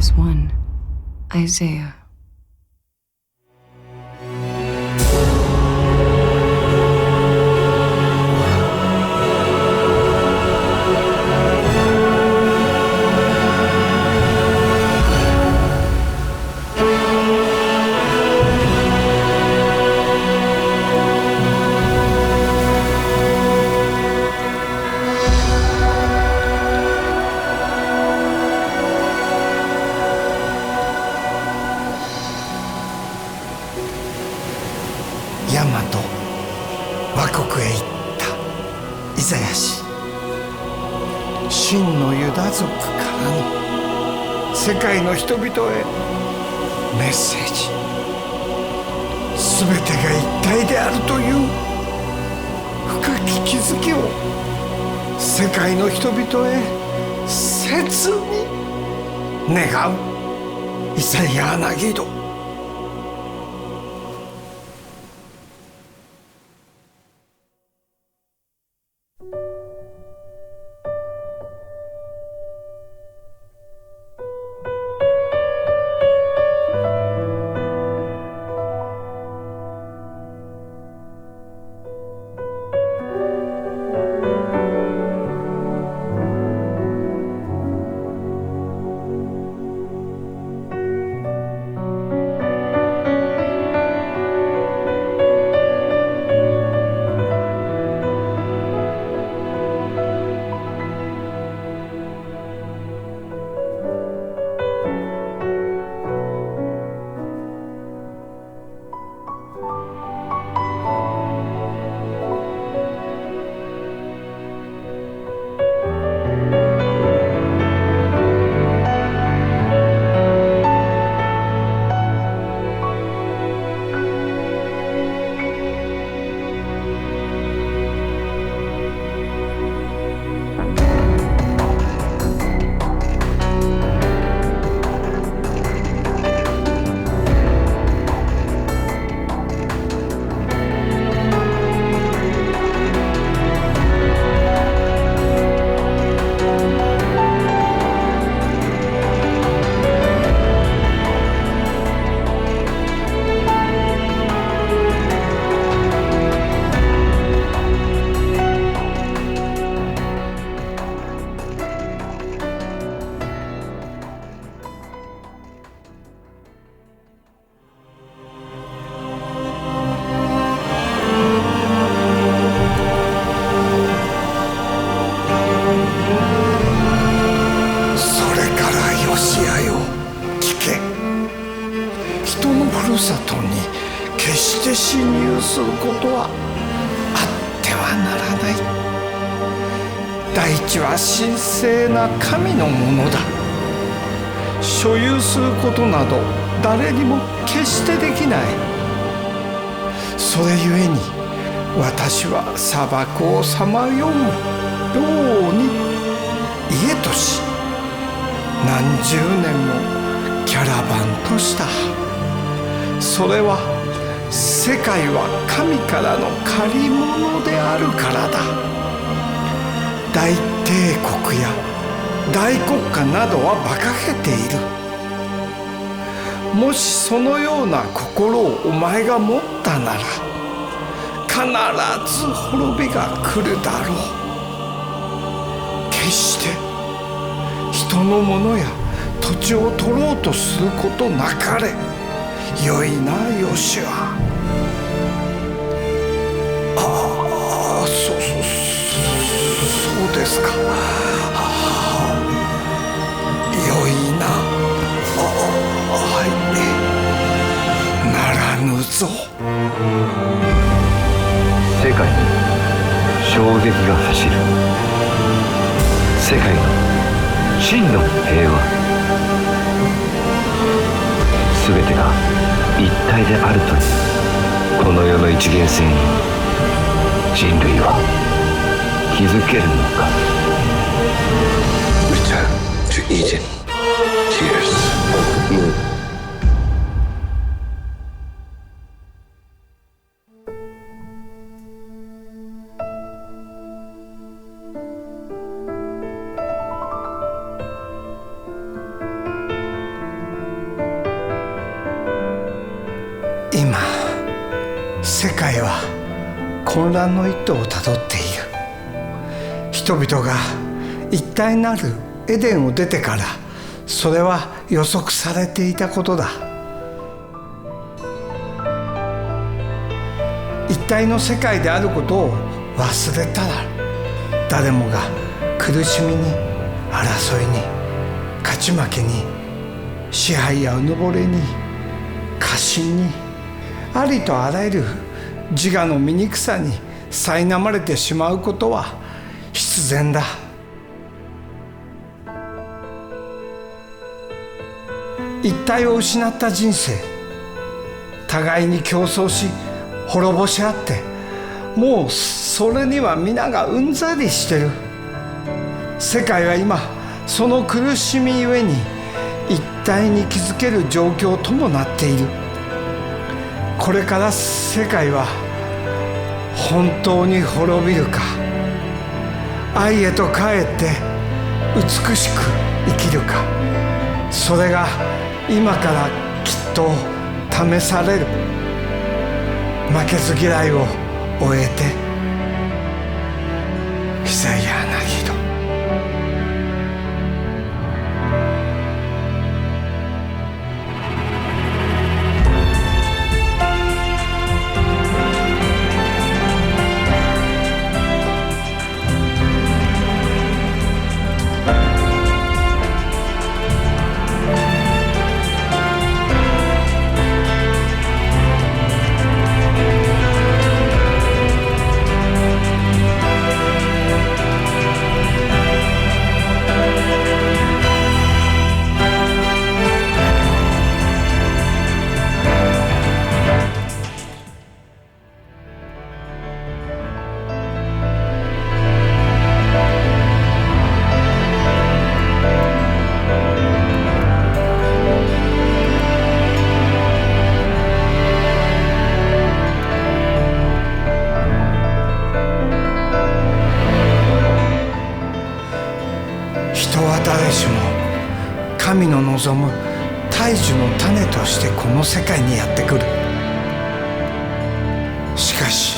was one, Isaiah.ヤマト倭国へ行ったイザヤ氏、真のユダ族からの世界の人々へメッセージ、全てが一体であるという深き気づきを世界の人々へ切に願うイザヤ・アナギド。ふるさとに決して侵入することはあってはならない。大地は神聖な神のものだ。所有することなど誰にも決してできない。それゆえに私は砂漠をさまようように家とし、何十年もキャラバンとした。それは世界は神からの借り物であるからだ。大帝国や大国家などは馬鹿げている。もしそのような心をお前が持ったなら必ず滅びが来るだろう。決して人のものや土地を取ろうとすることなかれ。よいな、ヨシュア。そうですか。よいな。はい、ならぬぞ。世界に衝撃が走る。世界の真の平和。すべてが一体であるというこの世の一元性に人類は気づけるのか。 Return to Eden. Tears of the moon.「世界は混乱の一途をたどっている。人々が一体なるエデンを出てから、それは予測されていたことだ。一体の世界であることを忘れたら、誰もが苦しみに、争いに、勝ち負けに、支配やうぬぼれに、過信に、ありとあらゆる自我の醜さに苛まれてしまうことは必然だ。一体を失った人生、互いに競争し滅ぼし合って、もうそれには皆がうんざりしてる。世界は今その苦しみゆえに一体に気づける状況ともなっている。これから世界は本当に滅びるか、愛へと帰って美しく生きるか、それが今からきっと試される。負けず嫌いを終えて。久柳戸。人は誰しも神の望む大樹の種としてこの世界にやってくる。しかし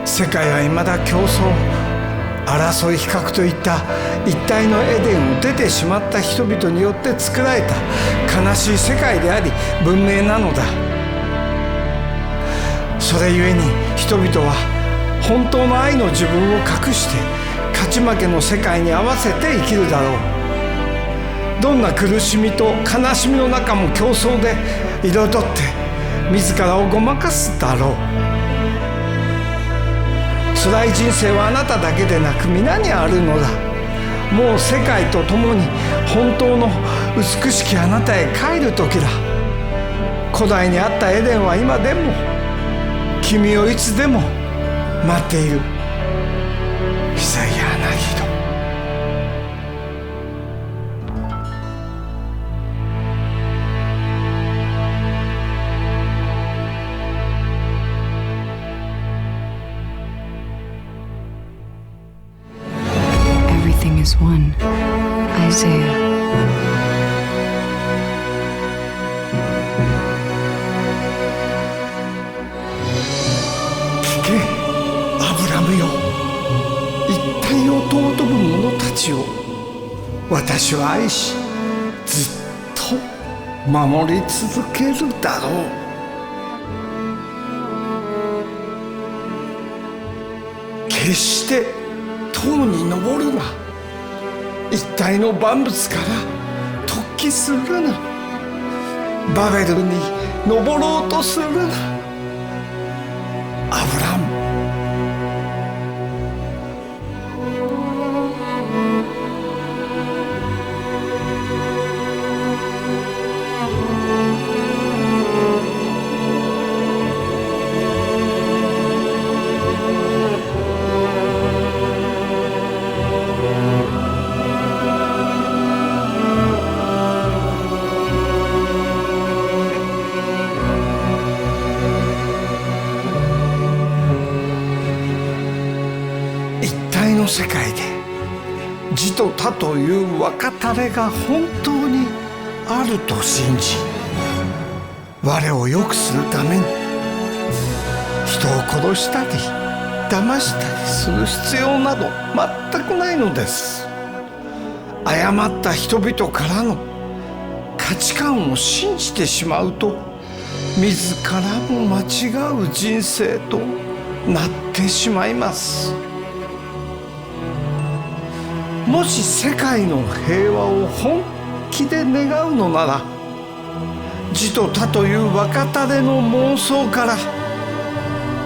世界は未だ競争、争い、比較といった一体のエデンを出てしまった人々によって作られた悲しい世界であり文明なのだ。それゆえに人々は本当の愛の自分を隠して勝ち負けの世界に合わせて生きるだろう。どんな苦しみと悲しみの中も競争で彩って自らをごまかすだろう。辛い人生はあなただけでなく皆にあるのだ。もう世界と共に本当の美しきあなたへ帰る時だ。古代にあったエデンは今でも君をいつでも待っている。久柳戸。Everything is one. Isaiah.聞け、アブラムよ。一体を尊ぶ者たちを私は愛し、ずっと守り続けるだろう。決して塔に登るな。一体の万物から突起するな。バベルに登ろうとするな。アブラム。の世界で自と他という分かたれが本当にあると信じ、我を良くするために人を殺したり騙したりする必要など全くないのです。誤った人々からの価値観を信じてしまうと、自らも間違う人生となってしまいます。もし世界の平和を本気で願うのなら、自と他という若種の妄想から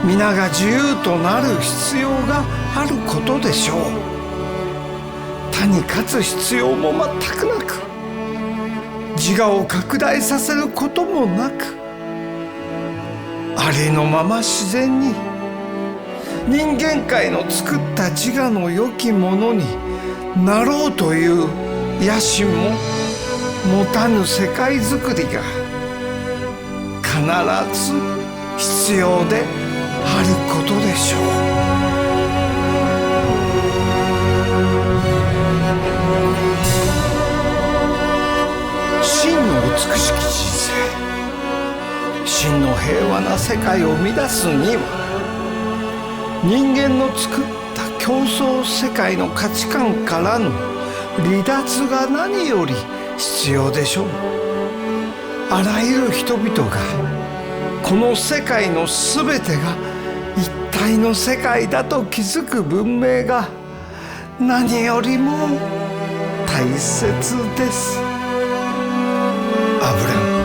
皆が自由となる必要があることでしょう。他に勝つ必要も全くなく、自我を拡大させることもなく、ありのまま自然に人間界の作った自我の良きものになろうという野心も持たぬ世界づくりが必ず必要であることでしょう。真の美しき人生、真の平和な世界を生み出すには、人間の作った競争世界の価値観からの離脱が何より必要でしょう。あらゆる人々がこの世界のすべてが一体の世界だと気づく文明が何よりも大切です。アブラム。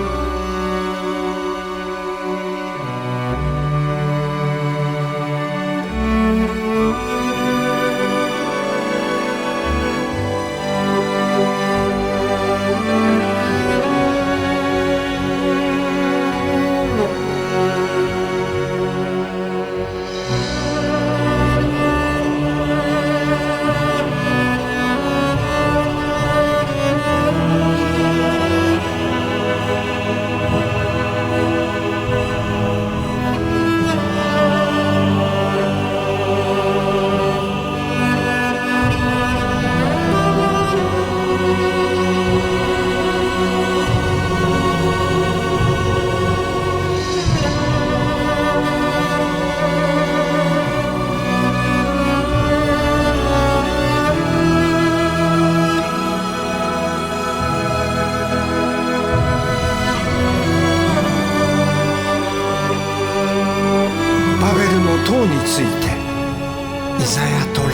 塔についてイザヤ・トラ。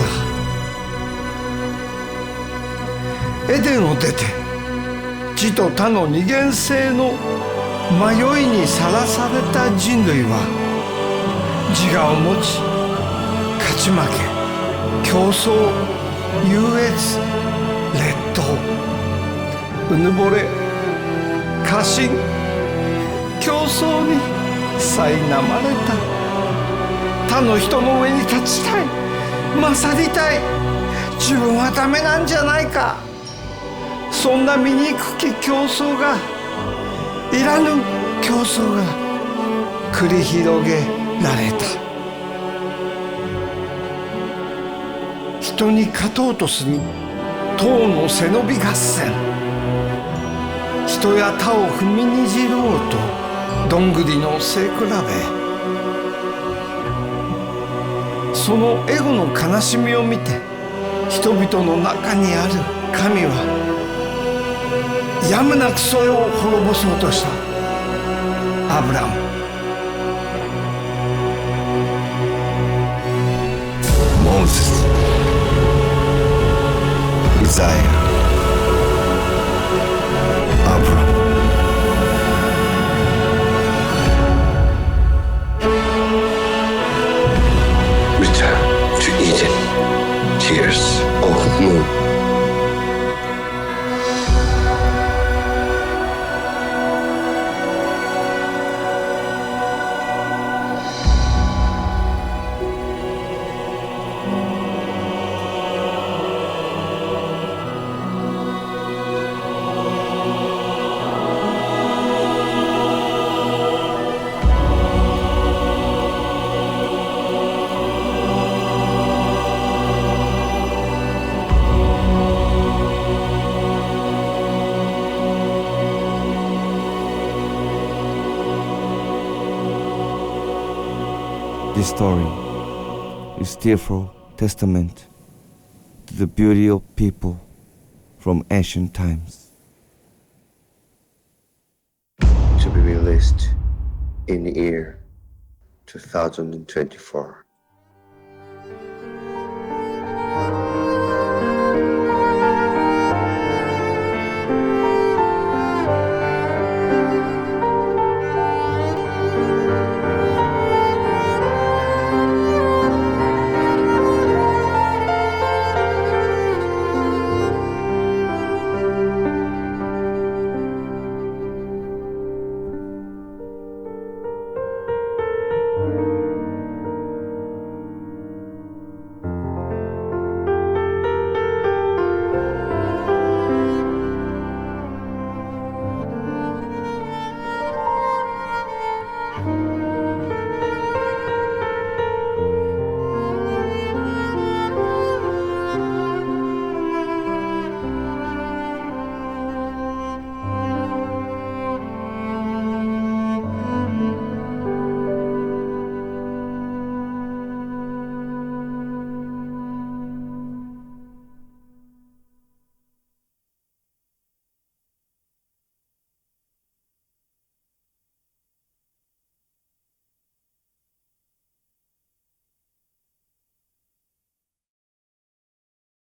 エデンを出て自と他の二元性の迷いにさらされた人類は、自我を持ち勝ち負け、競争、優越、劣等、うぬぼれ、過信、競争に苛まれた。他の人の上に立ちたい、勝りたい、自分はダメなんじゃないか、そんな醜き競争が、いらぬ競争が繰り広げられた。人に勝とうとする塔の背伸び合戦、人や他を踏みにじろうとどんぐりの背比べ、そのエゴの悲しみを見て、人々の中にある神はやむなくそれを滅ぼそうとした。アブラム、モーゼス、イザヤ、アブラム。Return to Eden. Tears of moon. This story is tearful testament to the beauty of people from ancient times. To be released in the year 2024.